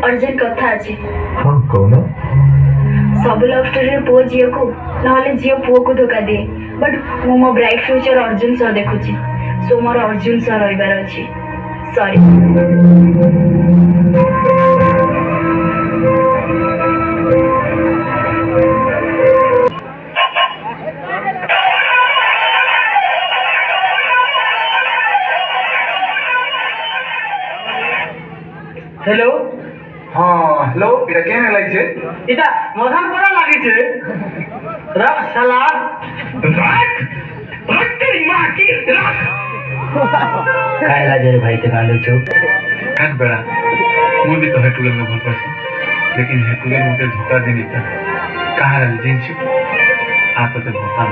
Urgent कथा अछि। हाँ कौन सब लव स्टोरी पुओ झील को नहले झील पुओ को धोखा दिए बट मु मो ब्राइट फ्यूचर अर्जुन सह देखुची सो मोर अर्जुन सह रहिबार अछि सॉरी। हेलो हाँ हेलो এটা কেন লাগছে এটা মধান করা লাগিছে রাখ শালা রাখ রাখ তেরি মা কি রাখ काय लाजे रे भाई ते कांदे छो এক বেড়া মুই भी तो हेटुगे में भूल पासी लेकिन हेटुगे मुझे धोखा देनी था कहाँ रह जिन आ तो ते भूता